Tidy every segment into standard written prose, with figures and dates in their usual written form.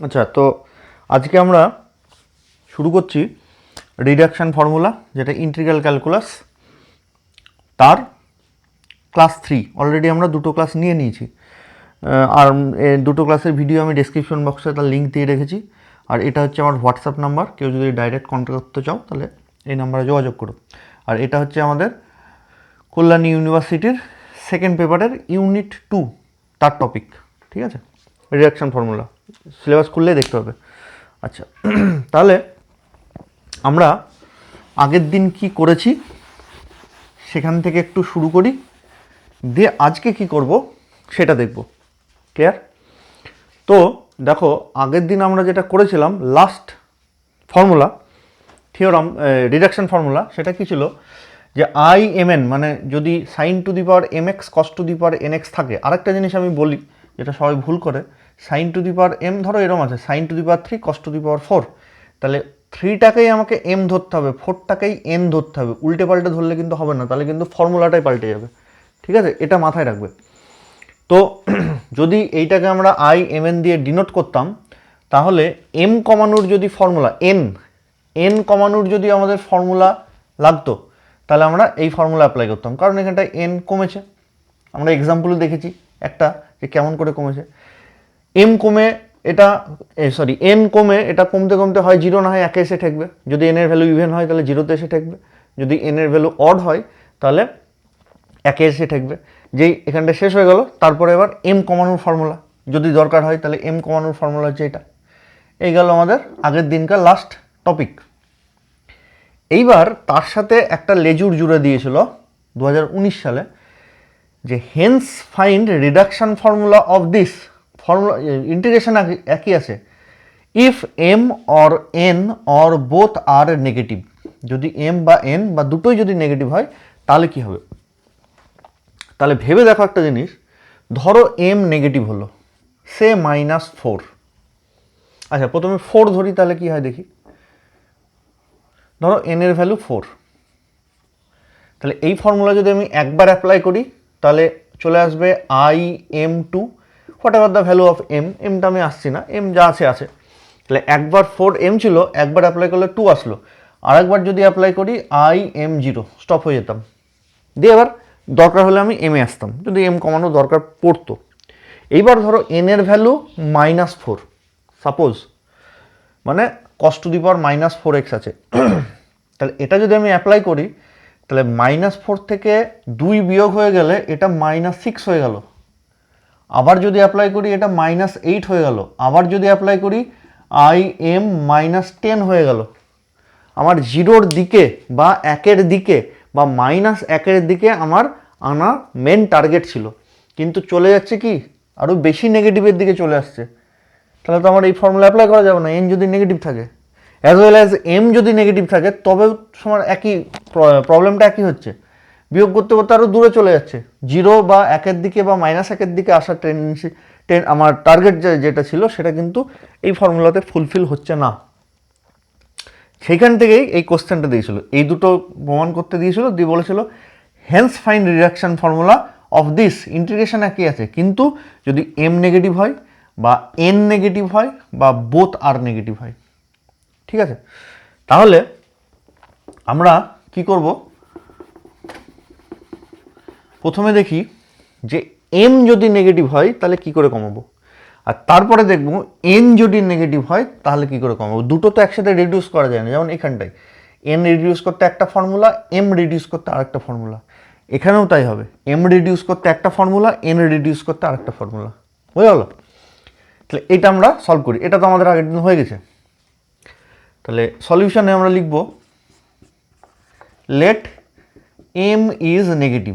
আচ্ছা, তো আজকে আমরা শুরু করছি রিডাকশান ফর্মুলা, যেটা ইন্টিগ্রাল ক্যালকুলাস, তার ক্লাস 3। অলরেডি আমরা দুটো ক্লাস নিয়ে নিয়েছি, আর দুটো ক্লাসের ভিডিও আমি ডেসক্রিপশন বক্সে তার লিঙ্ক দিয়ে রেখেছি। আর এটা হচ্ছে আমার হোয়াটসঅ্যাপ নাম্বার, কেউ যদি ডাইরেক্ট কন্ট্যাক্ট করতে চাও তাহলে এই নাম্বারে যোগাযোগ করো। আর এটা হচ্ছে আমাদের কল্যাণী ইউনিভার্সিটির সেকেন্ড পেপারের ইউনিট 2 তার টপিক, ঠিক আছে? রিডাকশান ফর্মুলা সিলেবাস খুললেই দেখতে হবে। আচ্ছা, তাহলে আমরা আগের দিন কি করেছি সেখান থেকে একটু শুরু করি, দিয়ে আজকে কি করব সেটা দেখব। ক্লিয়ার? তো দেখো, আগের দিন আমরা যেটা করেছিলাম last formula theorem, reduction formula, সেটা কি ছিল যে আই এম এন মানে যদি sine to the power M X cos to the power N X থাকে। আরেকটা জিনিস আমি বলি যেটা সবাই ভুল করে, sine to the power M, ধরো এরম আছে sine to the power 3 cos to the power 4, তাহলে 3টাকেই আমাকে এম ধরতে হবে, 4টাকেই এন ধরতে হবে। উল্টে পাল্টে ধরলে কিন্তু হবে না, তাহলে কিন্তু ফর্মুলাটাই পাল্টে যাবে, ঠিক আছে? এটা মাথায় রাখবে। তো যদি এইটাকে আমরা আই এম এন দিয়ে ডিনোট করতাম, তাহলে এম কমানোর যদি ফর্মুলা এন কমানোর যদি আমাদের ফর্মুলা লাগতো, তাহলে আমরা এই ফর্মুলা অ্যাপ্লাই করতাম, কারণ এখানটায় এন কমেছে। আমরা এক্সাম্পলে দেখেছি একটা যে কেমন করে কমেছে। এম কমে এটা এন কমে এটা কমতে কমতে হয় 0 না হয় 1-এ এসে ঠেকবে। যদি এন এর ভ্যালু ইভেন হয় তাহলে 0-তে এসে ঠেকবে, যদি এন এর ভ্যালু অড হয় তাহলে 1-এ এসে ঠেকবে। যেই এখানটা শেষ হয়ে গেল, তারপরে এবার এম কমানোর ফর্মুলা যদি দরকার হয়, তাহলে এম কমানোর ফর্মুলা হচ্ছে এটা। এই গেল আমাদের আগের দিনকার লাস্ট টপিক। এইবার তার সাথে একটা লেজুর জুড়ে দিয়েছিল 2019 সালে, যে hence find reduction formula of this formula. Integration একই আছে, if M or N or both are negative. যদি এম বা এন বা দুটোই যদি নেগেটিভ হয় তাহলে কি হবে? তাহলে ভেবে দেখো একটা জিনিস, ধরো এম নেগেটিভ হলো, সে -4। আচ্ছা, প্রথমে 4 ধরি, তাহলে কি হয় দেখি। ধরো এন এর ভ্যালু 4, তাহলে এই ফর্মুলা যদি আমি একবার অ্যাপ্লাই করি তাহলে চলে আসবে I M to whatever the value value M এম। এমটা আমি আসছি না, এম যা আছে আছে। তাহলে একবার 4 এম ছিল, একবার অ্যাপ্লাই করলে 2 আসলো। আর একবার যদি অ্যাপ্লাই করি আই এম 0, স্টপ হয়ে যেতাম। দিয়ে এবার দরকার হলে আমি এমে আসতাম, যদি এম কমানো দরকার পড়তো। এইবার ধরো এন এর ভ্যালু -4 সাপোজ, মানে cos to the power -4x আছে। তাহলে এটা যদি আমি অ্যাপ্লাই করি, তাহলে -4 থেকে 2 বিয়োগ হয়ে গেলে এটা -6 হয়ে গেল। আবার যদি অ্যাপ্লাই করি এটা -8 হয়ে গেল। আবার যদি অ্যাপ্লাই করি আই এম -10 হয়ে গেল। আমার 0-র দিকে বা 1-এর দিকে বা -1-এর দিকে আমার আনা মেন টার্গেট ছিল, কিন্তু চলে যাচ্ছে কি আরও বেশি নেগেটিভের দিকে চলে আসছে। তাহলে তো আমার এই ফর্মুলা অ্যাপ্লাই করা যাবে না, এন যদি নেগেটিভ থাকে, অ্যাজ ওয়েল অ্যাজ এম যদি নেগেটিভ থাকে, তবেও তোমার একই প্রবলেমটা একই হচ্ছে। বিয়োগ করতে করতে আরও দূরে চলে যাচ্ছে, 0 বা 1-এর দিকে বা -1-এর দিকে আসার টেন্ডেন্সি আমার টার্গেট যেটা ছিল সেটা কিন্তু এই ফর্মুলাতে ফুলফিল হচ্ছে না। সেইখান থেকেই এই কোশ্চেনটা দিয়েছিল, এই দুটো প্রমাণ করতে দিয়েছিল, দিয়ে বলেছিল hence find reduction formula of this. Integration একই আছে, কিন্তু যদি এম নেগেটিভ হয় বা এন নেগেটিভ হয় বা বোথ আর নেগেটিভ হয়, ঠিক আছে? তাহলে আমরা কি করব, প্রথমে দেখি যে এম যদি নেগেটিভ হয় তাহলে কি করে কমাবো, আর তারপরে দেখব এন যদি নেগেটিভ হয় তাহলে কি করে কমাবো। দুটো তো একসাথে রিডিউস করা যায় না, যেমন এখানটায় এন রিডিউস করতে একটা ফর্মুলা, এম রিডিউস করতে আরেকটা ফর্মুলা। এখানেও তাই হবে, এম রিডিউস করতে একটা ফর্মুলা, এন রিডিউস করতে আরেকটা ফর্মুলা। বুঝে গেল? তাহলে এটা আমরা সলভ করি, এটা তো আমাদের আগের দিন হয়ে গেছে। তাহলে সলিউশনে আমরা লিখব let M is negative,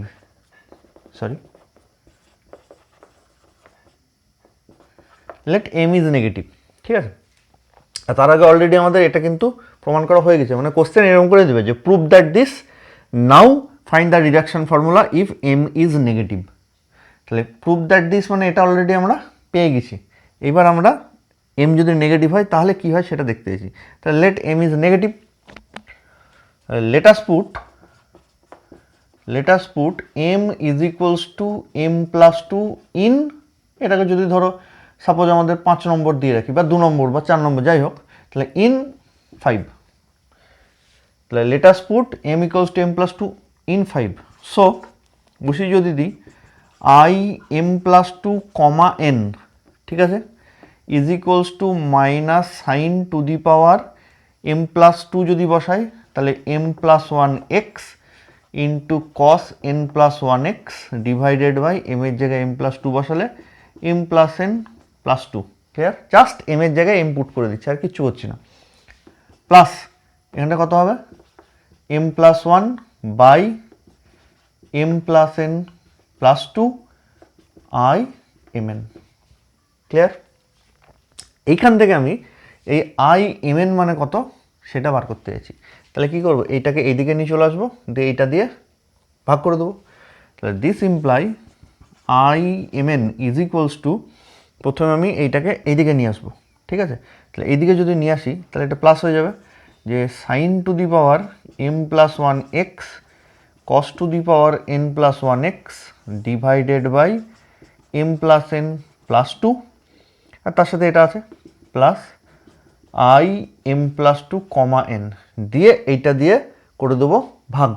let M is negative, ঠিক আছে? আর তার আগে অলরেডি আমাদের এটা কিন্তু প্রমাণ করা হয়ে গেছে, মানে কোশ্চেন এরকম করে দেবে যে prove that this, now find the reduction formula if M is negative. তাহলে প্রুভ দ্যাট দিস মানে এটা অলরেডি আমরা পেয়ে গেছি। এবার আমরা এম যদি নেগেটিভ হয় তাহলে কি হয় সেটা দেখতে এসেছি। তাহলে let M is negative, let us put M is equals to M plus 2 in, এটাকে যদি ধরো সাপোজ আমাদের 5 নম্বর দিয়ে রাখি বা 2 নম্বর বা 4 নম্বর যাই হোক, তাহলে ইন 5, তাহলে let us put m equals to m plus 2 in 5। So বসি যদি দিই i m plus 2 comma n, ঠিক আছে, is equals to minus sine to the power m plus 2 যদি বসাই তাহলে m plus 1 x into cos n plus 1 x divided by m এর জায়গায় m প্লাস 2 বসালে m plus n plus 2। Clear? Just m এর জায়গায় m পুট করে দিচ্ছি, আর কিচ্ছু করছি না। প্লাস এখানটা কত হবে m plus 1 by m plus n plus 2 i mn। Clear? এইখান থেকে আমি এই i mn মানে কত সেটা বার করতে চাইছি। তাহলে কি করব, এইটাকে এইদিকে নিয়ে চলে আসবো, দিয়ে এইটা দিয়ে ভাগ করে দেবো। তাহলে this imply i mn is equals two, প্রথমে আমি এইটাকে এইদিকে নিয়ে আসবো, ঠিক আছে। তাহলে এইদিকে যদি নিয়ে আসি তাহলে এটা প্লাস হয়ে যাবে, যে sine to the power m plus 1 x cos to the power n plus 1 x divided by m plus n plus 2, আর তার সাথে এটা আছে plus i m plus 2 comma n, দিয়ে এইটা দিয়ে করে দেবো ভাগ।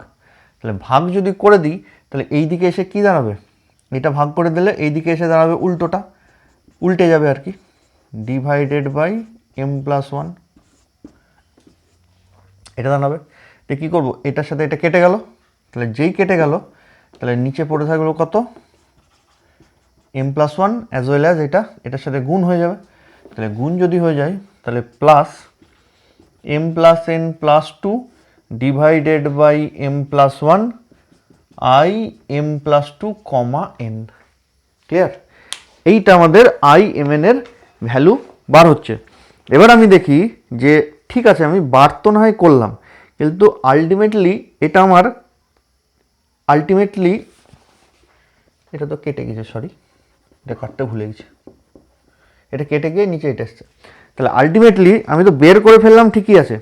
তাহলে ভাগ যদি করে দিই তাহলে এই দিকে এসে কি দাঁড়াবে, এটা ভাগ করে দিলে এই দিকে এসে দাঁড়াবে উল্টোটা, উল্টে যাবে আর কি, ডিভাইডেড বাই m প্লাস 1 এটা দাঁড়াবে। তো কী করবো, এটার সাথে এটা কেটে গেল, তাহলে যেই কেটে গেল তাহলে নিচে পড়ে থাকলো কত m plus 1 as well as এটার সাথে গুণ হয়ে যাবে। তাহলে গুণ যদি হয়ে যায় তাহলে plus m plus n plus 2 divided by m plus 1 i m plus 2 comma n। Clear? এইটা আমাদের i mn এর ভ্যালু বার হচ্ছে। এবার আমি দেখি যে ঠিক আছে আমি বার তো না হয় করলাম, কিন্তু আলটিমেটলি এটা আমার এটা তো কেটে গেছে, সরি এটা কাটতে ভুলে গেছি, এটা কেটে গিয়ে নিচে এটা এসছে। তাহলে আলটিমেটলি আমি তো বের করে ফেললাম ঠিকই আছে,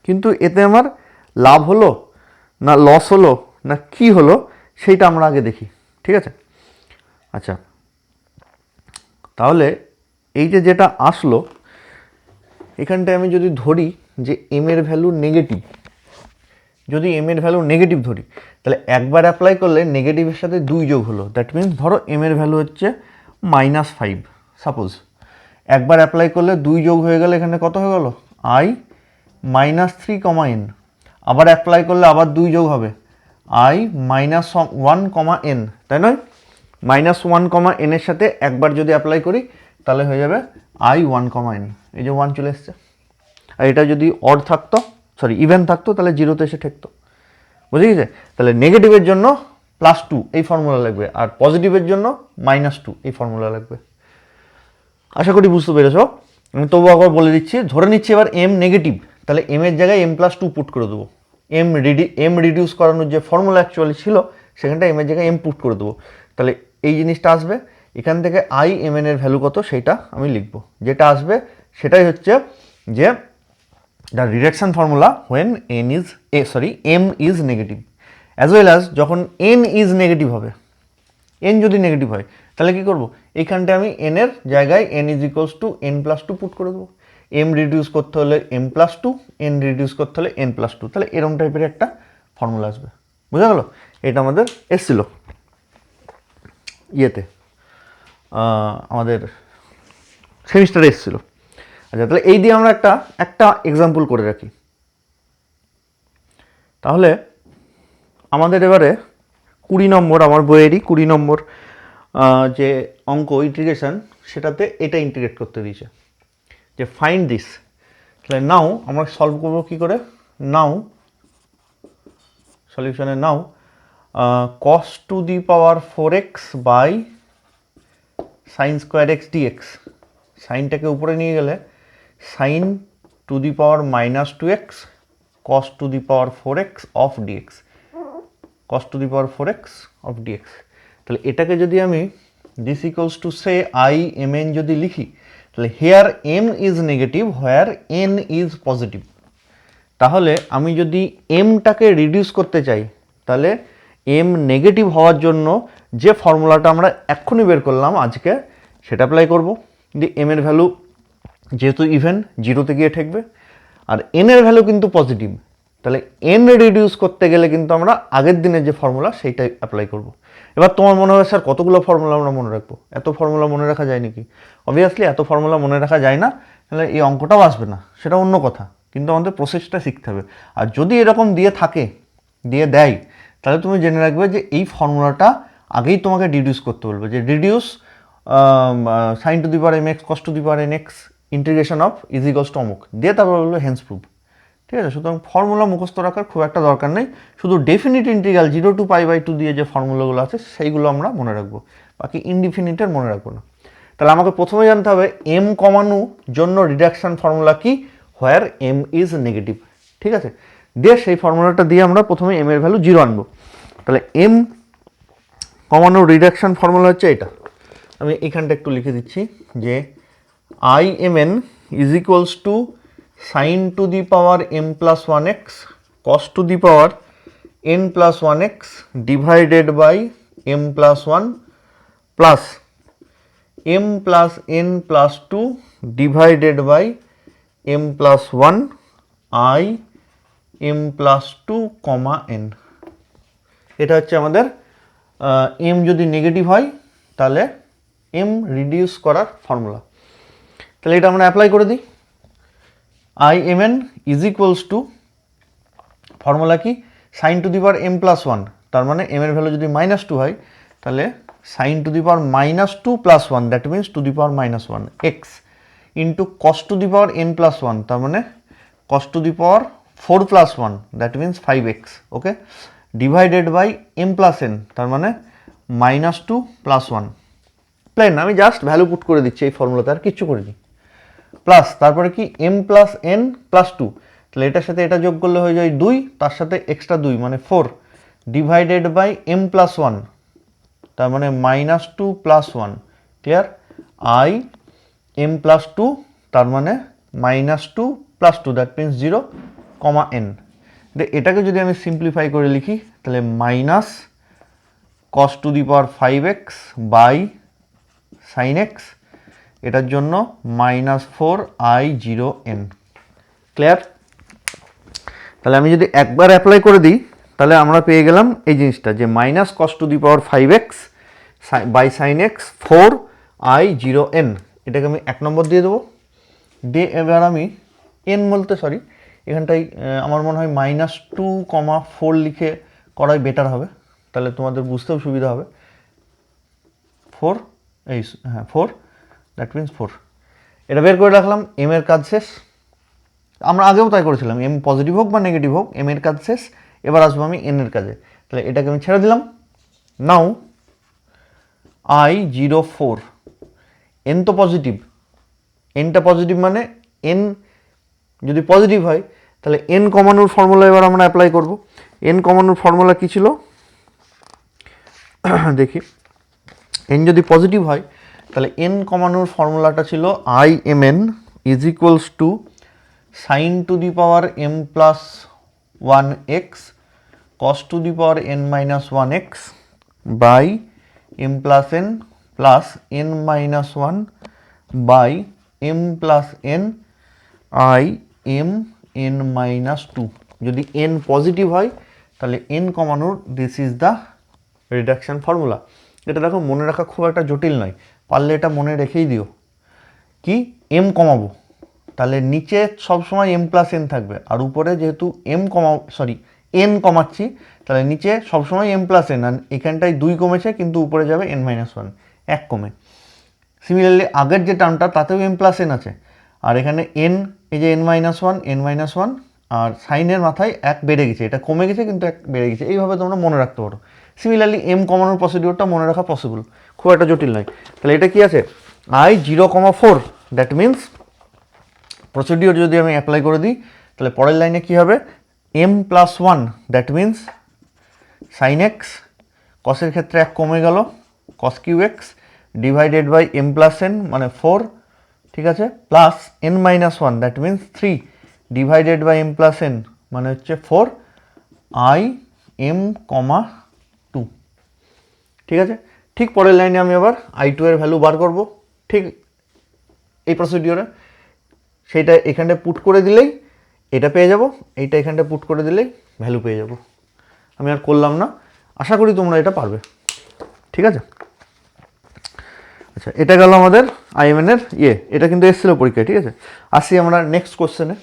কিন্তু এতে আমার লাভ হলো না লস হলো না কি হলো সেইটা আমরা আগে দেখি, ঠিক আছে। আচ্ছা, তাহলে এই যে যেটা আসলো এখানটায় আমি যদি ধরি যে m এর ভ্যালু নেগেটিভ, যদি m এর ভ্যালু নেগেটিভ ধরি তাহলে একবার অ্যাপ্লাই করলে নেগেটিভের সাথে 2 যোগ হলো, দ্যাট মিনস ধরো m এর ভ্যালু হচ্ছে -5, সাপোজ একবার অ্যাপ্লাই করলে 2 যোগ হয়ে গেলে এখানে কত হয়ে গেল i -3, n, আবার অ্যাপ্লাই করলে আবার 2 যোগ হবে i -1, n, তাই নয়? -1, n এর সাথে একবার যদি অ্যাপ্লাই করি তাহলে হয়ে যাবে i 1, n, এই যে 1 চলে এসছে। আর এটা যদি অড থাকতো, সরি ইভেন থাকতো তাহলে 0তে এসে ঠেকতো, বুঝে গেছে? তাহলে নেগেটিভের জন্য +2 এই ফর্মুলা লাগবে, আর পজিটিভের জন্য -2 এই ফর্মুলা লাগবে। আশা করি বুঝতে পেরেছ। আমি তবু একবার বলে দিচ্ছি, ধরে নিচ্ছি এবার m নেগেটিভ, তাহলে m এর জায়গায় m+2 পুট করে দেবো। m রিডিউস করানোর যে ফর্মুলা অ্যাকচুয়ালি ছিল সেখানটা m এর জায়গায় m পুট করে দেবো, তাহলে এই জিনিসটা আসবে। এখান থেকে i mn এর ভ্যালু কত সেইটা আমি লিখবো, যেটা আসবে সেটাই হচ্ছে যে the reduction formula when m is negative, as well as যখন n ইজ নেগেটিভ হবে। n যদি নেগেটিভ হয় তাহলে কি করব, এইখানটায় আমি n এর জায়গায় n is equals two n+2 put করে দেবো। m রিডিউস করতে হলে m+2, n রিডিউস করতে হলে n+2, তাহলে এরকম টাইপের একটা ফর্মুলা আসবে। বুঝা গেল? এটা আমাদের এসছিল ইয়েতে, আমাদের সেমিস্টারে এসছিল। আচ্ছা, তাহলে এই দিয়ে আমরা একটা এক্সাম্পল করে রাখি। তাহলে আমাদের এবারে 20 নম্বর, আমার বইয়েরই 20 নম্বর যে অঙ্ক ইন্টিগ্রেশন, সেটাতে এটা ইন্টিগ্রেট করতে দিয়েছে যে ফাইন্ড দিস। তাহলে নাও আমরা সলভ করবো কী করে, নাও সলিউশনে now cos to the power 4x by sine square x dx, সাইনটাকে উপরে নিয়ে গেলে sine to the power -2x cos to the power 4x of dx, cos to the power 4x of dx। তাহলে এটাকে যদি আমি this equals to say i mn যদি লিখি, তাহলে here m is negative, where n is positive. তাহলে আমি যদি mটাকে রিডিউস করতে চাই তাহলে m নেগেটিভ হওয়ার জন্য যে ফর্মুলাটা আমরা এক্ষুনি বের করলাম আজকে, সেটা অ্যাপ্লাই করব। দিয়ে এম এর ভ্যালু যেহেতু ইভেন জিরোতে গিয়ে ঠেকবে, আর এন এর ভ্যালু কিন্তু পজিটিভ, তাহলে এন রিডিউস করতে গেলে কিন্তু আমরা আগের দিনের যে ফর্মুলা সেইটাই অ্যাপ্লাই করব। এবার তোমার মনে হবে স্যার কতগুলো ফর্মুলা আমরা মনে রাখবো, এত ফর্মুলা মনে রাখা যায় নাকি? অবভিয়াসলি এত ফর্মুলা মনে রাখা যায় না, তাহলে এই অঙ্কটাও আসবে না, সেটা অন্য কথা, কিন্তু আমাদের প্রসেসটা শিখতে হবে। আর যদি এরকম দিয়ে দেয়, তাহলে তুমি জেনে রাখবে যে এই ফর্মুলাটা আগেই তোমাকে ডিডিউস করতে বলবে, যে deduce sine to the power M X cos to the power N X integration of is equals to অমুক, দিয়ে তারপর বলবে হেন্স প্রুভ। ঠিক আছে, সুতরাং ফর্মুলা মুখস্থ রাখার খুব একটা দরকার নেই, শুধু ডেফিনিট ইন্টিগ্রাল 0 to π/2 দিয়ে যে ফর্মুলাগুলো আছে সেইগুলো আমরা মনে রাখবো, বাকি ইনডিফিনিটের মনে রাখবো না। তাহলে আমাকে প্রথমে জানতে হবে এম কমানোর জন্য রিডাকশন ফর্মুলা কি, হোয়ার এম ইজ নেগেটিভ। ঠিক আছে, দিয়ে সেই ফর্মুলাটা দিয়ে আমরা প্রথমে এম এর ভ্যালু 0 আনবো। তাহলে এম কমানোর রিডাকশন ফর্মুলা হচ্ছে এটা, আমি এখানটা একটু লিখে দিচ্ছি যে I M N is equals to sine to the power M plus 1x cos to the power N plus 1x divided by M plus 1 plus M plus N plus 2 divided by M plus 1 I M plus 2 comma N. এটা হচ্ছে আমাদের M যদি negative হয় তাহলে M reduce করার formula. তাহলে এটা আমরা অ্যাপ্লাই করে দিই। I M N is equals to formula কি, sine to the power M plus 1, তার মানে এম এর ভ্যালু যদি -2 হয় তাহলে sine to the power -2 plus 1, that means to the power -1 X into cos to the power N plus 1, তার মানে cos to the power 4 plus 1, that means 5x, okay, divided by M plus N, তার মানে -2 plus 1, plain আমি just value put করে দিচ্ছি এই ফর্মুলাতে, আর কিচ্ছু করিনি, প্লাস তারপরে কি এম প্লাস এন প্লাস 2, তাহলে এটার সাথে এটা যোগ করলে হয়ে যায় 2, তার সাথে এক্সট্রা 2 মানে 4 ডিভাইডেড বাই এম প্লাস 1, তার মানে -2 plus 1, clear, I M plus 2, তার মানে -2 plus 2, that means 0 comma N. এটাকে যদি আমি সিম্পলিফাই করে লিখি তাহলে minus cos to the power 5x by sine x, এটার জন্য -4i0n, ক্লিয়ার। তাহলে আমি যদি একবার অ্যাপ্লাই করে দিই তাহলে আমরা পেয়ে গেলাম এই জিনিসটা, যে minus cos to the power 5x by sine x 4i0n, এটাকে আমি 1 নম্বর দিয়ে দেবো। দিয়ে এবার আমি এন বলতে সরি এখানটাই আমার মনে হয় -2,4 লিখে করাই বেটার হবে, তাহলে তোমাদের বুঝতেও সুবিধা হবে। 4 হ্যাঁ 4, দ্যাট মিনস 4, এটা বের করে রাখলাম, এম এর কাজ শেষ। আমরা আগেও তাই করেছিলাম, এম পজিটিভ হোক বা নেগেটিভ হোক এম এর কাজ শেষ। এবার আসবো আমি এন এর কাজে, তাহলে এটাকে আমি ছেড়ে দিলাম। নাও I04, এন তো পজিটিভ, এনটা পজিটিভ মানে এন যদি পজিটিভ হয় তাহলে এন কমানোর ফর্মুলা এবার আমরা অ্যাপ্লাই করব। এন কমানোর ফর্মুলা কী ছিল দেখি, এন যদি পজিটিভ হয় তাহলে এন কমানোর ফর্মুলাটা ছিল I M N is equals to sine to the power M plus 1x cos to the power N minus 1x by M plus N plus N minus 1 by M plus N I M N minus 2। যদি N positive হয় তাহলে N কমানোর this is the reduction formula. এটা দেখো মনে রাখা খুব একটা জটিল নয়, পারলে এটা মনে রেখেই দিও। কি এম কমাবো তাহলে নিচে সবসময় এম প্লাস এন থাকবে, আর উপরে যেহেতু এন কমাচ্ছি তাহলে নিচে সবসময় এম প্লাস এন, আর এখানটায় 2 কমেছে কিন্তু উপরে যাবে এন মাইনাস 1, 1 কমে। সিমিলারলি আগের যে টার্মটা তাতেও এম প্লাস এন আছে, আর এখানে এন এই যে এন মাইনাস 1 আর সাইনের মাথায় 1 বেড়ে গেছে, এটা কমে গেছে কিন্তু 1 বেড়ে গেছে, এইভাবে তোমরা মনে রাখতে পারো। সিমিলারলি এম কমানোর প্রসিডিওরটা মনে রাখা পসিবল, খুব একটা জটিল নয়। তাহলে এটা কি আছে I0,4, দ্যাট মিনস প্রসিডিওর যদি আমি অ্যাপ্লাই করে দিই তাহলে পরের লাইনে কী হবে, M plus 1, that means sine X, কসের ক্ষেত্রে 1 কমে গেল cos cube X divided by M plus N মানে 4, ঠিক আছে, plus N minus 1, that means 3 divided by M plus N মানে হচ্ছে 4 আই এম কমা 2, ঠিক আছে। ঠিক পরের লাইনে আমি আবার I2 এর ভ্যালু বার করব, ঠিক এই প্রসিডিওরে, সেইটা এখানটা পুট করে দিলেই এটা পেয়ে যাব, এইটা এখানটা পুট করে দিলেই ভ্যালু পেয়ে যাব। আমি আর করলাম না, আশা করি তোমরা এটা পারবে। ঠিক আছে, আচ্ছা এটা গেল আমাদের IMN এর এটা কিন্তু এসেছিল পরীক্ষায়। ঠিক আছে, আসি আমরা নেক্সট কোশ্চেনে।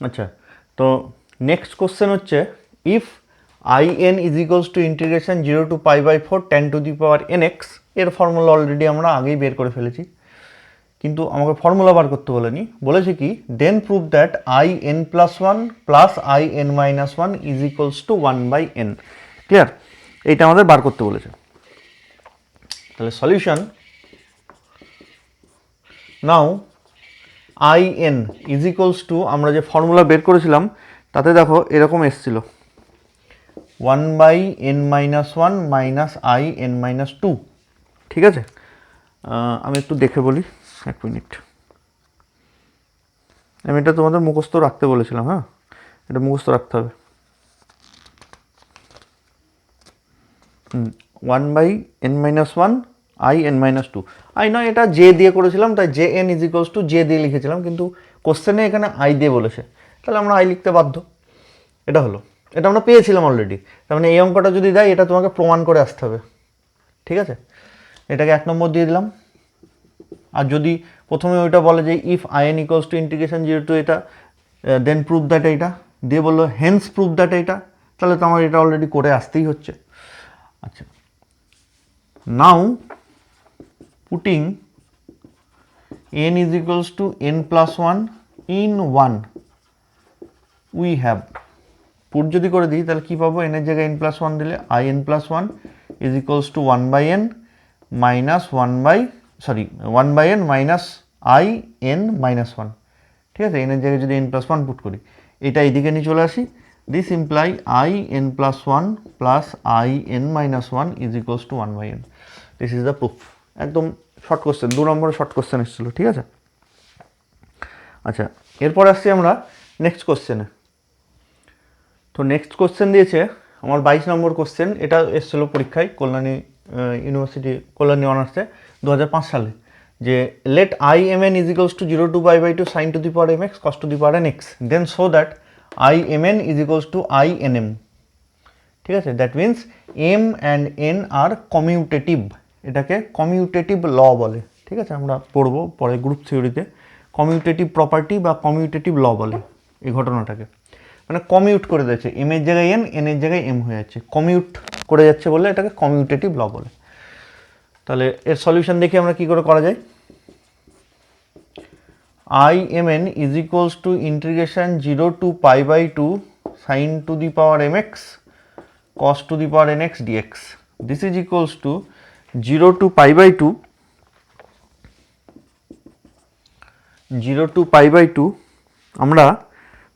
আচ্ছা, তো নেক্সট কোশ্চেন হচ্ছে if IN is equals two integration 0 to π/4 tan to the power nx, এর ফর্মুলা অলরেডি আমরা আগেই বের করে ফেলেছি, কিন্তু আমাকে ফর্মুলা বার করতে বলেনি, বলেছে কি then prove that IN + 1 + IN - 1 is equals to 1/n। Clear, এইটা আমাদের বার করতে বলেছে। তাহলে solution, now IN is equals to, আমরা যে ফর্মুলা বের করেছিলাম তাতে দেখো এরকম এসছিল 1/n - 1 - IN - 2। ঠিক আছে, আমি একটু দেখে বলি, এক মিনিট। আমি এটা তোমাদের মুখস্থ রাখতে বলেছিলাম, হ্যাঁ এটা মুখস্থ রাখতে হবে। 1/n - 1 IN - 2, আই নয় এটা জে দিয়ে করেছিলাম, তাই JN is equals to J দিয়ে লিখেছিলাম, কিন্তু কোশ্চেনে এখানে আই দিয়ে বলেছে, তাহলে আমরা আই লিখতে বাধ্য। এটা হলো, এটা আমরা পেয়েছিলাম অলরেডি, তার মানে এই অঙ্কটা যদি দেয় এটা তোমাকে প্রমাণ করে আসতে হবে। ঠিক আছে, এটাকে 1 নম্বর দিয়ে দিলাম। আর যদি প্রথমে ওইটা বলে যে if IN equals two integration 0 to এটা দেন প্রুভ দ্যাট, এইটা দিয়ে বললো হেন্স প্রুভ দ্যাট এইটা, তাহলে তো আমার এটা অলরেডি করে আসতেই হচ্ছে। আচ্ছা, নাও putting n is equals to n plus 1 in 1 we have, put যদি করে দিই তাহলে কি পাবো, n এর জায়গায় n plus 1 দিলে IN plus 1 is equals to 1/n minus 1/n minus IN minus 1। ঠিক আছে, n এর জায়গায় যদি n plus 1 পুট করি, এটা এইদিকে নিয়ে চলে আসি, this imply IN plus 1 plus IN minus 1 is equals to 1/n। This is the proof. একদম শর্ট কোশ্চেন, 2 নম্বরের শর্ট কোশ্চেন এসেছিলো। ঠিক আছে, আচ্ছা এরপর আসছি আমরা নেক্সট কোশ্চেনে। তো নেক্সট কোশ্চেন দিয়েছে আমার 22 নম্বর কোশ্চেন, এটা এসেছিলো পরীক্ষায় কল্যাণী ইউনিভার্সিটি, কল্যাণী অনার্সে 2005 সালে, যে let IMN is equals to 0 to π/2 sin to the power mx cos to the power nx, then show that IMN is equals to INM। ঠিক আছে, that means M and N are commutative, এটাকে commutative law বলে। ঠিক আছে, আমরা পড়বো পরে group থিওরিতে, কমিউটেটিভ প্রপার্টি বা কমিউটেটিভ ল বলে এই ঘটনাটাকে। মানে কমিউট করে দিচ্ছে, এম এর জায়গায় এন এর জায়গায় এম হয়ে যাচ্ছে, কমিউট করে যাচ্ছে বলে এটাকে কমিউটেটিভ ল বলে। তাহলে এর সলিউশন দেখি আমরা কি করে করা যায়। IMN is equals two integration 0 to π/2 sin to the power mx cos to the power nx dx, this is equals to 0 to π/2 আমরা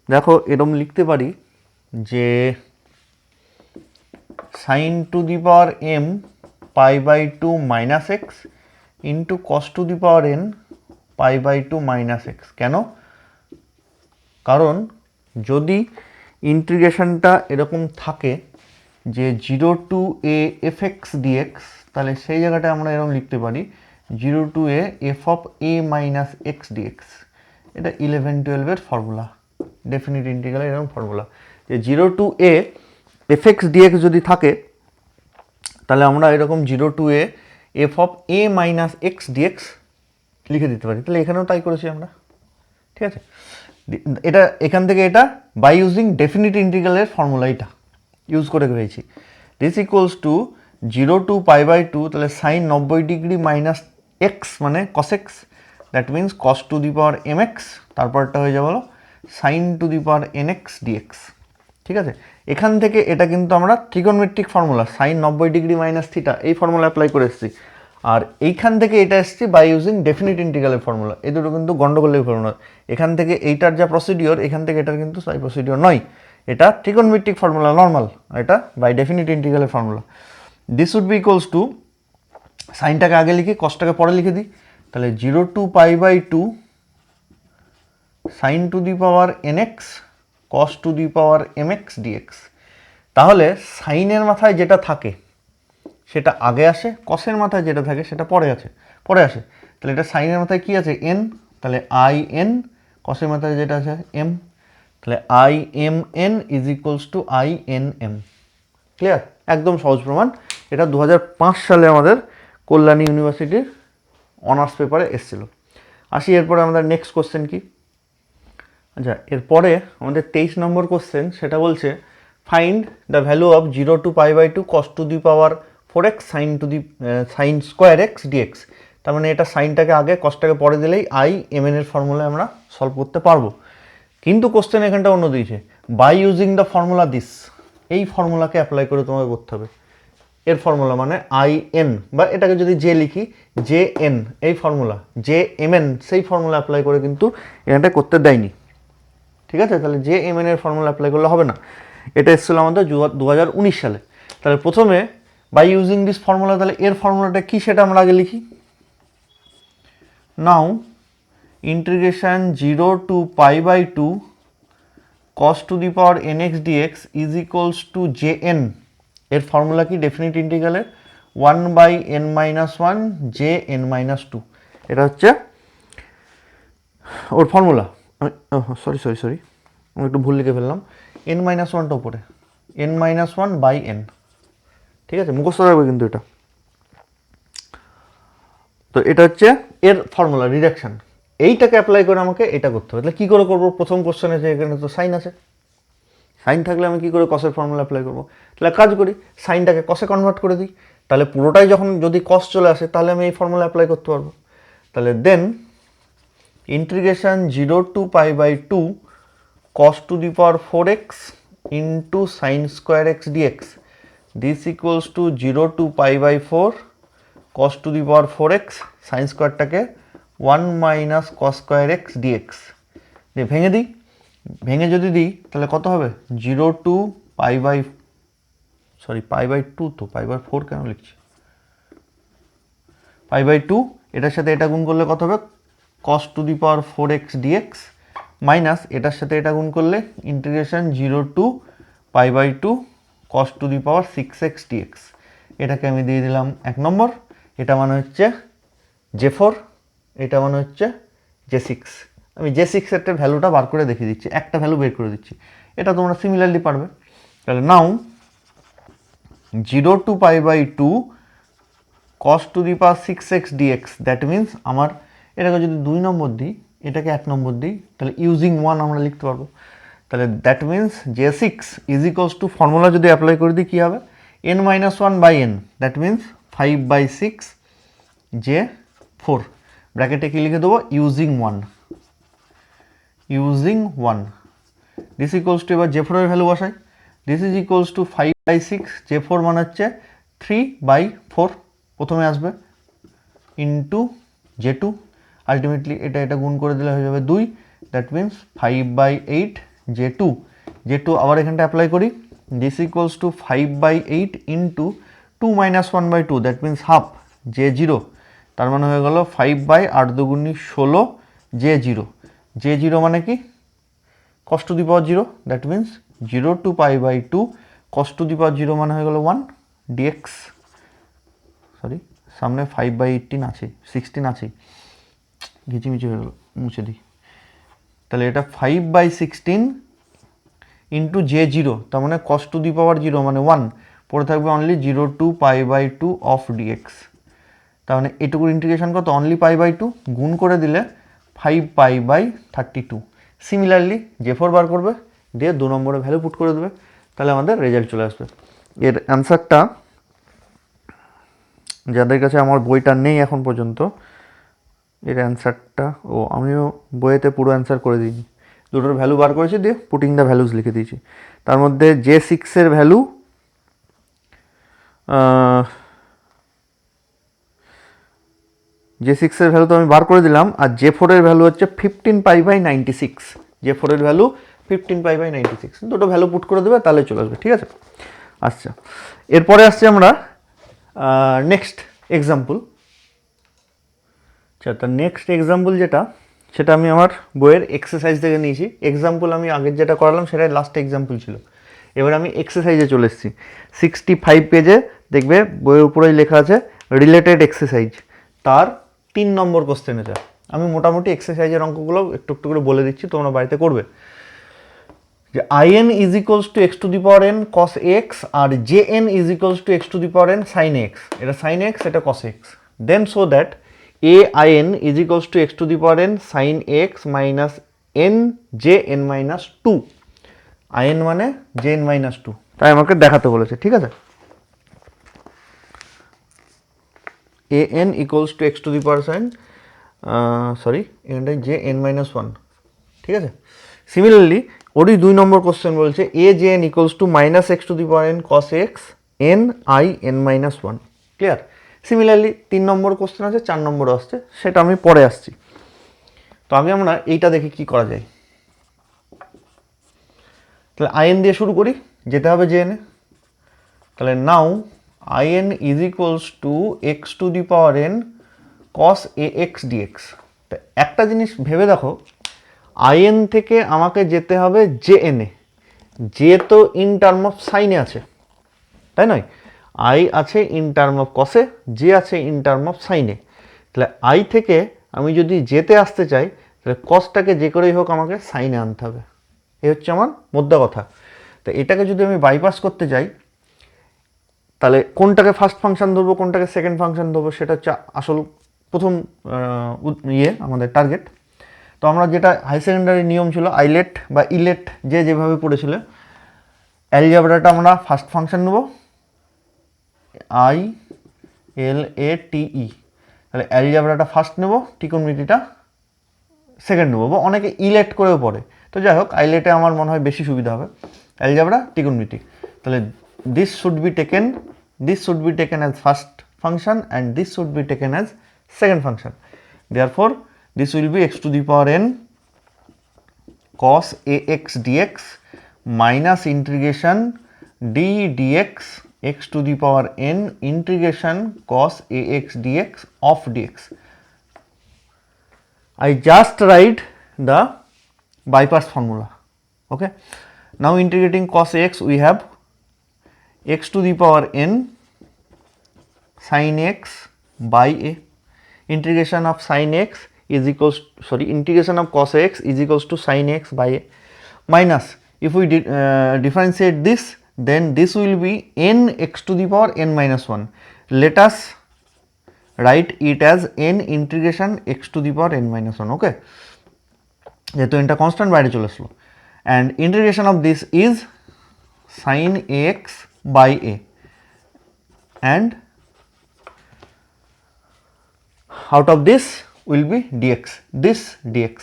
দেখো এরকম লিখতে পারি যে sin to the power m π/2 minus x into cos to the power n π/2 minus x। কেন? কারণ যদি ইন্টিগ্রেশনটা এরকম থাকে যে 0 to a fx dx, তাহলে সেই জায়গাটা আমরা এরকম লিখতে পারি 0 to a f of a minus x dx। এটা 11-12 এর ফর্মুলা, ডেফিনিট ইন্টিগ্রালের এরকম ফর্মুলা, যে 0 to a fx dx যদি থাকে তাহলে আমরা এরকম 0 to a f of a minus x dx লিখে দিতে পারি। তাহলে এখানেও তাই করেছি আমরা। ঠিক আছে, এটা এখান থেকে এটা বাই ইউজিং ডেফিনিট ইন্টিগ্রালের ফর্মুলা এটা ইউজ করে পেয়েছি। দিস ইকুয়ালস টু 0 to π/2, তাহলে সাইন 90 ডিগ্রি মাইনাস এক্স মানে cos x, that means cos to the power M x, তারপরটা হয়ে যাবে sine to the power N x dx. ঠিক আছে, এখান থেকে এটা কিন্তু আমরা trigonometric formula sine 90 degree minus theta এই ফর্মুলা অ্যাপ্লাই করে এসেছি, আর এইখান থেকে এটা এসেছি বাই ইউজিং ডেফিনিট ইন্টিগ্রালের ফর্মুলা। এই দুটো কিন্তু গন্ডগোলের ফর্মুলা। এখান থেকে এইটার যা প্রসিডিওর, এখান থেকে এটার কিন্তু সাই প্রসিডিওর নয়, এটা ট্রিগোনমেট্রিক ফর্মুলা নর্মাল, এটা বাই ডেফিনিট ইন্টিগ্রালের formula. This would be equals to, সাইনটাকে আগে লিখি কসটাকে পরে লিখে দিই, তাহলে 0 to π/2 sine to the power N x cos to the power M x dx. তাহলে সাইনের মাথায় যেটা থাকে সেটা আগে আসে, কসের মাথায় যেটা থাকে সেটা পরে আসে। তাহলে এটা সাইনের মাথায় কী আছে এন, তাহলে আই এন, কসের মাথায় যেটা আছে এম, তাহলে I M N is equals to I N M. Clear? একদম সহজ প্রমাণ। এটা 2005 সালে আমাদের কল্যাণী ইউনিভার্সিটির অনার্স পেপারে এসেছিল। আসি এরপরে আমাদের নেক্সট কোশ্চেন কি। আচ্ছা, এরপরে আমাদের 23 নম্বর কোশ্চেন, সেটা বলছে find the value of 0 to π/2 cos to the power 4x sine square x dx. তার মানে এটা সাইনটাকে আগে কসটাকে পরে দিলেই আই এম এন এর ফর্মুলায় আমরা সলভ করতে পারবো। কিন্তু কোশ্চেন এখানটা অন্য দিয়েছে, by using the formula this, এই ফর্মুলাকে অ্যাপ্লাই করে তোমাকে করতে হবে। এর ফর্মুলা মানে আই এন, বা এটাকে যদি জে লিখি জে এন, এই ফর্মুলা জে এম এন, সেই ফর্মুলা অ্যাপ্লাই করে কিন্তু এখানটা করতে দেয়নি। ঠিক আছে, তাহলে জে এম এন এর ফর্মুলা অ্যাপ্লাই করলে হবে না। এটা এসেছিলো আমাদের 2019 সালে। তাহলে প্রথমে বাই ইউজিং দিস ফর্মুলা, তাহলে এর ফর্মুলাটা কী সেটা আমরা আগে লিখি। Now integration 0 to π/2 cos to the power nx dx is equals to J n. এর ফর্মুলা কি ডেফিনিট ইন্টিগ্রালের 1/n-1 জে এন মাইনাস 2। এটা হচ্ছে ওর ফর্মুলা। সরি আমি একটু ভুল লিখে ফেললাম, n-1টা উপরে, n-1/n। ঠিক আছে, মুখস্থ রাখবে কিন্তু এটা। তো এটা হচ্ছে এর ফর্মুলা রিডাকশন। এইটাকে অ্যাপ্লাই করে আমাকে এটা করতে হবে। তাহলে কী করে করবো? প্রথম কোশ্চেন আছে, এখানে তো সাইন আছে, সাইন থাকলে আমি কী করে কসের ফর্মুলা অ্যাপ্লাই করবো? তাহলে কাজ করি, সাইনটাকে কসে কনভার্ট করে দিই। তাহলে পুরোটাই যখন যদি কস চলে আসে তাহলে আমি এই ফর্মুলা অ্যাপ্লাই করতে পারবো। তাহলে then integration 0 to π/2 cos to the power 4x into sine square x dx this equals to 0 to π/4 cos to the power 4x sine স্কোয়ারটাকে 1 minus cos square x dx দিয়ে ভেঙে দিই। ভেঙে যদি দিই তাহলে কত হবে? 0 to π/2, তো π/4 কেন লিখছি? π/2, এটার সাথে এটা গুণ করলে কত হবে? cos to the power 4x dx minus এটার সাথে এটা গুণ করলে integration 0 to π/2 cos to the power 6x dx. এটাকে আমি দিয়ে দিলাম 1 নম্বর। এটা মানে হচ্ছে J4, এটা মানে হচ্ছে J6। আমি J6 এর ভ্যালুটা বার করে দেখিয়ে দিচ্ছি, একটা ভ্যালু বের করে দিচ্ছি। এটা তোমরা সিমিলারলি পারবে। তাহলে নাও 0 to π/2 cos to the power 6x dx, that means আমার এটাকে যদি 2 নম্বর দিই, এটাকে 1 নম্বর দিই, তাহলে ইউজিং 1 আমরা লিখতে পারবো। তাহলে that means J6 is equals to, formula যদি অ্যাপ্লাই করে দিই কী হবে? n-1/n, that means 5/6 J4। ব্র্যাকেটে কী লিখে দেবো? ইউজিং 1 দিস ইকুয়ালস টু, এবার J4 এর ভ্যালু বসাই। This is equals two 5/6 J4 মানে হচ্ছে 3/4 প্রথমে আসবে, ইন্টু J2। আলটিমেটলি এটা গুণ করে দিলে হয়ে যাবে 2, দ্যাট মিনস 5/8 J2 আবার এখানটা অ্যাপ্লাই করি। This equals two 5/8 into 2 - 1/2, that means half J0। তার মানে হয়ে গেল 5/8 × 16 J0 মানে কি? cos to the power 0, that means 0 to π/2 cos to the power 0 মানে হয়ে গেল 1 dx। সরি, সামনে 5/18 আছে, 16 আছে, ঘিচিমিচি হয়ে গেল, মুছে দিই। তাহলে এটা 5/16 ইন্টু J0, তার মানে cos টু দি পাওয়ার 0 মানে 1, পড়ে থাকবে অনলি 0 to π/2 অফ dx। তার মানে এটুকুর ইন্টিগ্রেশন কত? অনলি π/2, গুণ করে দিলে 5π/32। সিমিলারলি J4 বার করবে, দিয়ে 2 নম্বরে ভ্যালু পুট করে দেবে, তাহলে আমাদের রেজাল্ট চলে আসবে। এর অ্যান্সারটা যাদের কাছে আমার বইটা নেই এখন পর্যন্ত, এর অ্যান্সারটা আমিও বইয়েতে পুরো অ্যান্সার করে দিইনি, দুটোর ভ্যালু বার করেছি, দিয়ে পুটিং দ্য ভ্যালুজ লিখে দিয়েছি। তার মধ্যে J6 এর ভ্যালু তো আমি বার করে দিলাম, আর J4 এর ভ্যালু হচ্ছে 15π/96। J4 এর ভ্যালু 15π/96, দুটো ভ্যালু পুট করে দেবে, তাহলে চলে আসবে। ঠিক আছে, আচ্ছা এরপরে আসছি আমরা নেক্সট এক্সাম্পল। আচ্ছা, তার নেক্সট এক্সাম্পল সেটা আমি আমার বইয়ের এক্সারসাইজ থেকে নিয়েছি। এক্সাম্পল আমি আগের যেটা করালাম সেটাই লাস্ট এক্সাম্পল ছিল। এবার আমি এক্সারসাইজে চলে এসেছি। 65 পেজে দেখবে বইয়ের উপরেই লেখা আছে রিলেটেড এক্সারসাইজ, তার 3 নম্বর কোশ্চেনেতে। আমি মোটামুটি এক্সারসাইজের অঙ্কগুলো একটু একটু করে বলে দিচ্ছি, তোমরা বাড়িতে করবে। যে in is equals to x to the power N cos x আর jn is equals to x to the power n sine x, এটা সাইন এক্স, এটা cos x. Then so that in is equals to x to the power n sine x minus n jn minus two, in মানে jn minus two, তাই আমাকে দেখাতে বলেছে, ঠিক আছে। an equals to x to the power sign sorry এখানটায় jn minus one, ঠিক আছে। সিমিলারলি ওরই 2 নম্বর কোশ্চেন বলছে jn equals to minus x to the power N cos x N I N minus one, clear. Similarly 3 number question আছে, 4 নম্বর আসছে, সেটা আমি পরে আসছি। তো আগে আমরা এইটা দেখি কি করা যায়। তাহলে in দিয়ে শুরু করি, যেতে হবে jn এ। তাহলে now in is equals to x to the power N cos a x dx. তা একটা জিনিস ভেবে দেখো, in থেকে আমাকে যেতে হবে jn এ, যে তো ইন টার্ম অফ সাইনে আছে, তাই নয়? i আছে ইন টার্ম অফ কসে, যে আছে ইন টার্ম অফ সাইনে। তাহলে i থেকে আমি যদি যেতে আসতে চাই, তাহলে কসটাকে যে করেই হোক আমাকে সাইনে আনতে হবে, এই হচ্ছে আমার মোদ্দা কথা। তো এটাকে যদি আমি বাইপাস করতে চাই, তাহলে কোনটাকে ফার্স্ট ফাংশন ধরবো, কোনটাকে সেকেন্ড ফাংশন ধরবো, সেটা হচ্ছে আসল প্রথম আমাদের টার্গেট। তো আমরা যেটা হাই সেকেন্ডারি নিয়ম ছিল আইলেট বা ইলেট, যে যেভাবে পড়েছিল, অ্যালজেব্রাটা আমরা ফার্স্ট ফাংশন নেব, ILATE, তাহলে অ্যালজেব্রাটা ফার্স্ট নেব, ত্রিকোণমিতিটা সেকেন্ড নেব, বা অনেকে ইলেট করেও পড়ে। তো যাই হোক, আইলেটে আমার মনে হয় বেশি সুবিধা হবে, অ্যালজেব্রা ত্রিকোণমিতি। তাহলে this should be taken as first function and this should be taken as second function. Therefore this will be x to the power n cos ax dx minus integration d dx x to the power n integration cos ax dx of dx. I just write the bypass formula. Okay, now integrating cos ax, we have x to the power n sin x by a, integration of sin x is equals, integration of cos x is equals to sin x by a, minus if we differentiate this, then this will be n x to the power n minus 1. Let us write it as n integration x to the power n minus 1. Okay, যেহেতু এটা constant বাইরে চলে আসলো, and integration of this is sin x by a, and out of this will be dx, this dx.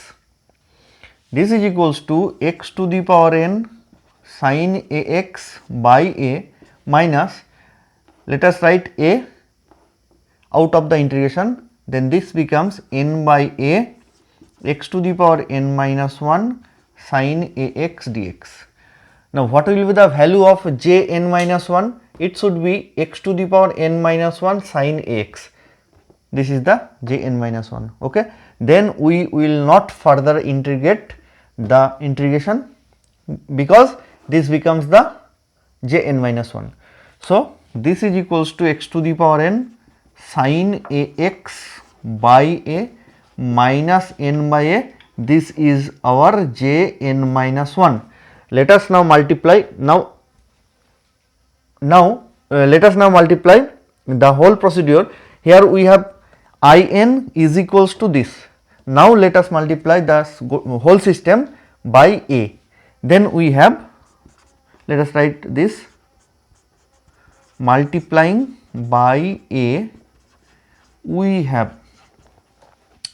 This is equals to x to the power n sin ax by a minus, let us write a out of the integration, then this becomes n by a x to the power n minus 1 sin ax dx. Now what will be the value of jn minus 1? It should be x to the power n minus 1 sin ax. This is the jn minus 1. Okay, then we will not further integrate the integration because this becomes the jn minus 1. So this is equals to x to the power n sin ax by a minus n by a. This is our jn minus 1. Let us now multiply. Let us now multiply the whole procedure. Here we have in is equals to this. Now let us multiply the whole system by a. Then we have, let us write this, multiplying by a, we have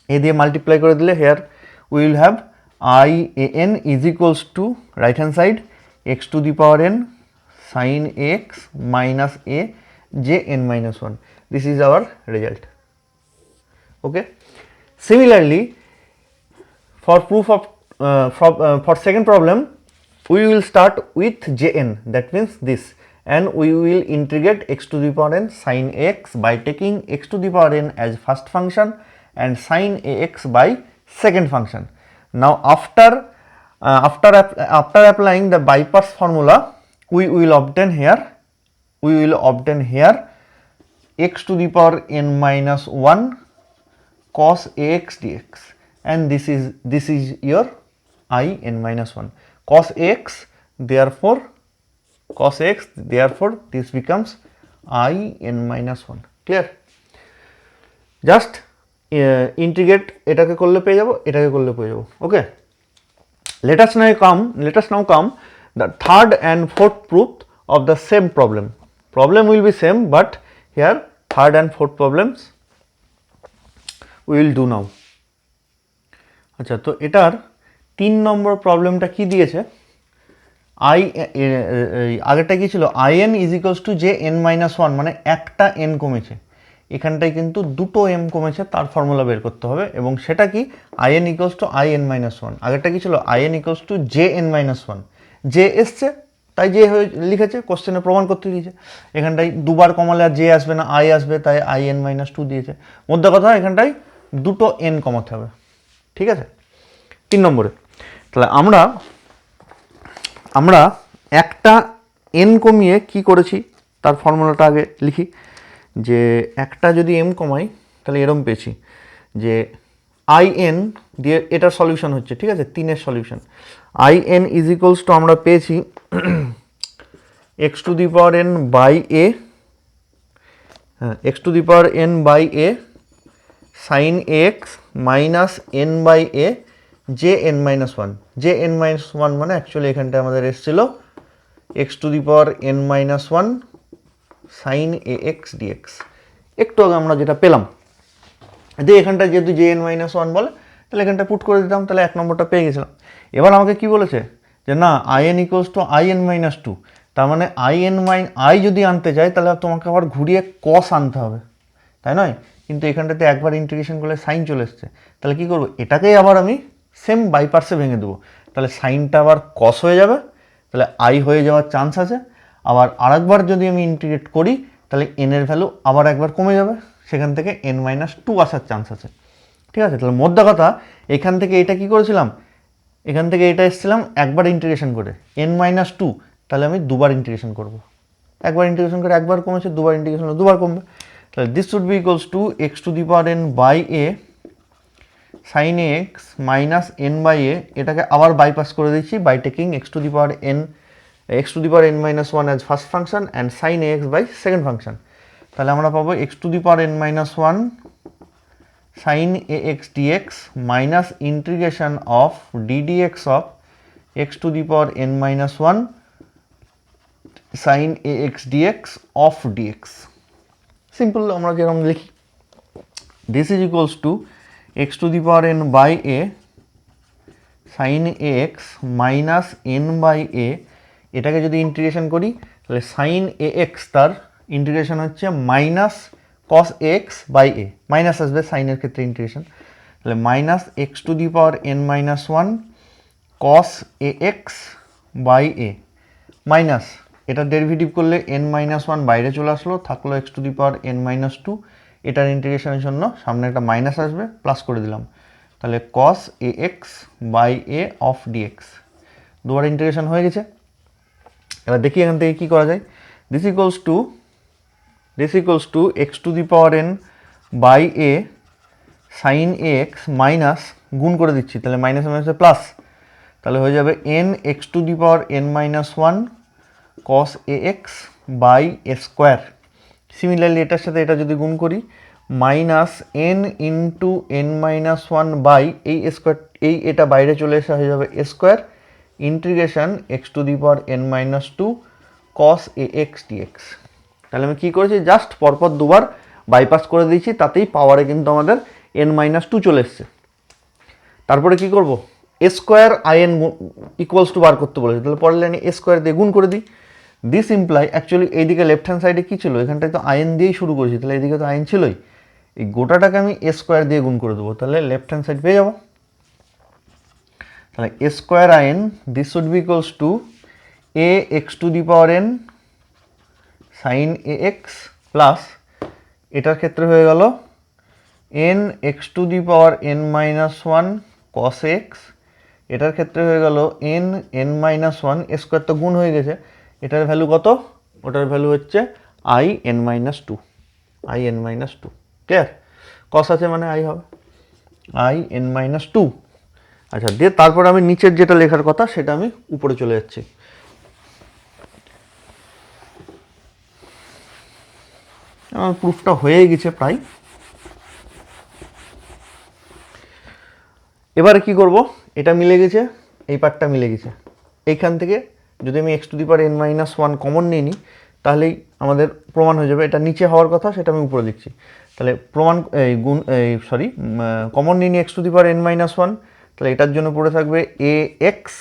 a দিয়ে multiply করে দিলে, here we will have in is equals to right hand side x to the power n sin x minus a jn minus 1. This is our result. Okay, similarly for proof of for second problem, we will start with jn, that means this, and we will integrate x to the power n sin x by taking x to the power n as first function and sin ax by second function. Now after applying the bypass formula, we will obtain here x to the power n minus 1 cos ax dx, and this is your I n minus 1 cos x, therefore this becomes I n minus 1. Clear? Just integrate এটাকে করলে পেয়ে যাবো, এটাকে করলে পেয়ে যাবো। ওকে, let us now come the third and fourth proof of the same problem will be same, but here third and fourth problems we will do now. আচ্ছা, তো এটার 3 নম্বর প্রবলেমটা কি দিয়েছে, আগেরটা কি ছিল, in is equals to jn minus 1, মানে একটা n কমেছে, এখানটায় কিন্তু দুটো m কমেছে, তার ফর্মুলা বের করতে হবে, এবং সেটা কি in equals to in minus 1, আগেরটা কি ছিল in equals to jn minus 1, j এসছে তাই j হয়ে লিখেছে, কোশ্চেনে প্রমাণ করতে দিয়েছে, এখানটায় দুবার কমালে আর j আসবে না, i আসবে, তাই in minus 2 দিয়েছে। মধ্যে কথা এখানটায় দুটো n কমাতে হবে, ঠিক আছে। 3 নম্বরে তাহলে আমরা একটা n কমিয়ে কি করেছি তার ফর্মুলাটা আগে লিখি, যে একটা যদি m কমাই তাহলে এরকম পেয়েছি যে in দিয়ে এটার সলিউশন হচ্ছে, ঠিক আছে, 3 এর solution, in is equals to আমরা পেয়েছি x to the power n by a, হ্যাঁ x to the power n by a sine x minus n by a jn minus 1, jn minus 1 মানে অ্যাকচুয়ালি এখানটা আমাদের এসেছিল x to the power n minus 1 sine ax dx, একটু আগে আমরা যেটা পেলাম, যে এখানটা যেহেতু jn মাইনাস 1 বলে তাহলে এখানটা পুট করে দিতাম, তাহলে 1 নম্বরটা পেয়ে গেছিলাম। এবার আমাকে কি বলেছে যে না in equals two in minus 2, তার মানে i যদি আনতে চাই তাহলে তোমাকে আবার ঘুরিয়ে cos আনতে হবে, তাই নয়? কিন্তু এখানটাতে একবার ইন্টিগ্রেশন করলে সাইন চলে এসছে, তাহলে কি করবো, এটাকেই আবার আমি সেম বাই পার্টসে ভেঙে দেবো, তাহলে সাইনটা আবার cos হয়ে যাবে, তাহলে i হয়ে যাওয়ার চান্স আছে। আবার আরেকবার যদি আমি ইন্টিগ্রেট করি তাহলে n এর ভ্যালু আবার একবার কমে যাবে, সেখান থেকে n মাইনাস 2 আসার চান্স আছে, ঠিক আছে। তাহলে মোদ্দা কথা এখান থেকে এটা কি করেছিলাম, এখান থেকে এটা এসেছিলাম একবার ইন্টিগ্রেশন করে n মাইনাস 2, তাহলে আমি দুবার ইন্টিগ্রেশন করব, একবার ইন্টিগ্রেশন করে একবার কমেছে, দুবার ইন্টিগ্রেশন করে দুবার কমবে, তাহলে this should be equals to x to the power n by a sine x minus n by a, এটাকে আবার বাইপাস করে দিচ্ছি by taking x to the power n minus 1 as first function and sine ax by second function, তাহলে আমরা পাবো x to the power n minus 1 sine ax dx minus integration of ddx of x to the power n minus 1 sine ax dx of dx। Simple আমরা যেরকম লিখি, this is equals to x to the power n by a sine ax minus n by a, এটাকে যদি integration করি তাহলে sine ax তার integration হচ্ছে minus cos x by a, minus আসবে সাইনের ক্ষেত্রে ইন্টিগ্রেশন, তাহলে minus x to the power n minus 1 cos ax by a minus এটার ডেরিভেটিভ করলে n মাইনাস 1 বাইরে চলে আসলো, থাকলো x to the power n minus 2, এটার ইন্টিগ্রেশনের জন্য সামনে একটা মাইনাস আসবে, প্লাস করে দিলাম, তাহলে cos ax by a of dx, দুবার ইন্টিগ্রেশন হয়ে গেছে। এবার দেখি এখান থেকে কী করা যায়, this equals to x to the power n by a sine ax minus গুণ করে দিচ্ছি, তাহলে মাইনাস মাইনাসে প্লাস, তাহলে হয়ে যাবে n x to the power n minus 1 cos ax by a square. Similarly এটার সাথে এটা যদি গুণ করি minus n into n minus 1 by এই স্কোয়ার, এটা বাইরে চলে এসে হয়ে যাবে a square integration x to the power n minus 2 cos ax dx। তাহলে আমি কী করেছি, জাস্ট পরপর দুবার বাইপাস করে দিয়েছি, তাতেই পাওয়ারে কিন্তু আমাদের n মাইনাস 2 চলে এসছে। তারপরে কি করব, a square in equals to বার করতে বলেছে, তাহলে পরের লাইনে a স্কোয়ার দিয়ে গুণ করে দিই, দিস ইমপ্লাই অ্যাকচুয়ালি এইদিকে লেফট হ্যান্ড সাইডে কী ছিল, এখানটায় তো in দিয়েই শুরু করেছি, তাহলে এইদিকে তো in ছিলই, এই গোটাটাকে আমি a স্কোয়ার দিয়ে গুণ করে দেবো, তাহলে লেফট হ্যান্ড সাইড পেয়ে যাবো, তাহলে a square in this should be equals to a x to the power n sine ax plus এটার ক্ষেত্রে হয়ে গেল n x to the power n minus 1 cos x, এটার ক্ষেত্রে হয়ে গেল n মাইনাস 1, স্কোয়ার তো গুণ হয়ে গেছে, এটার ভ্যালু কত, ওটার ভ্যালু হচ্ছে i n minus 2, clear, cos আছে মানে i হবে। I N minus two. আচ্ছা, দিয়ে তারপর আমি নিচের যেটা লেখার কথা সেটা আমি উপরে চলে যাচ্ছি। আমার প্রুফটা হয়ে গেছে প্রায়। এবারে কি করব, এটা মিলে গেছে, এই পার্টটা মিলে গেছে। এইখান থেকে যদি আমি x to the power N minus one common নিয়ে নিই তাহলেই আমাদের প্রমাণ হয়ে যাবে। এটা নিচে হওয়ার কথা, সেটা আমি উপরে লিখছি। তাহলে প্রমাণ কমন নিয়ে নিই x to the power N minus one, তাহলে এটার জন্য পড়ে থাকবে এ এক্স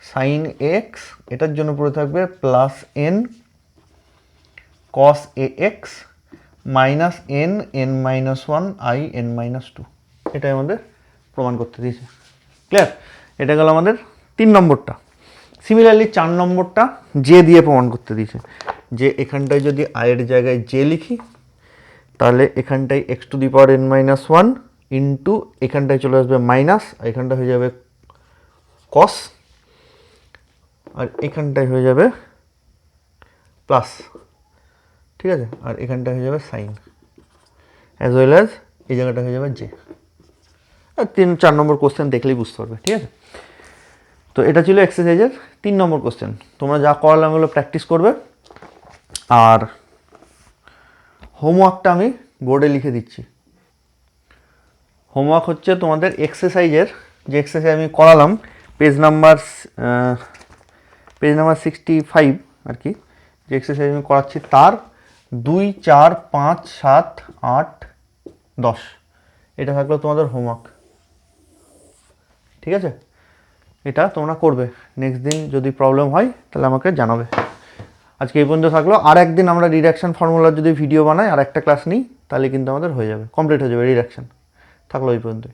সাইন এক্স, এটার জন্য পড়ে থাকবে plus N cos a x minus N N minus one I N minus two. এটাই আমাদের প্রমাণ করতে দিয়েছে। ক্লিয়ার? এটা গেল আমাদের 3 নম্বরটা। সিমিলারলি 4 নম্বরটা জে দিয়ে প্রমাণ করতে দিয়েছে। যে এখানটায় যদি আয়ের জায়গায় জে লিখি তাহলে এখানটায় x to the power N minus one into এখানটায় চলে আসবে মাইনাস, এখানটা হয়ে যাবে কস, আর এখানটায় হয়ে যাবে প্লাস। ঠিক আছে? আর এখানটা হয়ে যাবে সাইন, অ্যাজ ওয়েল অ্যাজ এই জায়গাটা হয়ে যাবে জে। আর 3-4 নম্বর কোশ্চেন দেখলেই বুঝতে পারবে। ঠিক আছে? তো এটা ছিল এক্সারসাইজের 3 নম্বর কোশ্চেন। তোমরা যা করালাম ওগুলো প্র্যাকটিস করবে। আর হোমওয়ার্কটা আমি বোর্ডে লিখে দিচ্ছি। হোমওয়ার্ক হচ্ছে তোমাদের এক্সারসাইজের যে এক্সারসাইজ আমি করালাম পেজ নাম্বার 65 আর কি, যে এক্সারসাইজ আমি করাচ্ছি তার 2, 4, 5, 7, 8, 10 এটা থাকলো তোমাদের হোমওয়ার্ক। ঠিক আছে? এটা তোমরা করবে। নেক্সট দিন যদি প্রবলেম হয় তাহলে আমাকে জানাবে। আজকে এই পর্যন্ত থাকলো। আর একদিন আমরা রিডাকশন ফর্মুলার যদি ভিডিও বানাই আর একটা ক্লাস নিই তাহলে কিন্তু আমাদের হয়ে যাবে, কমপ্লিট হয়ে যাবে রিডাকশন। থাকলো এই পর্যন্ত।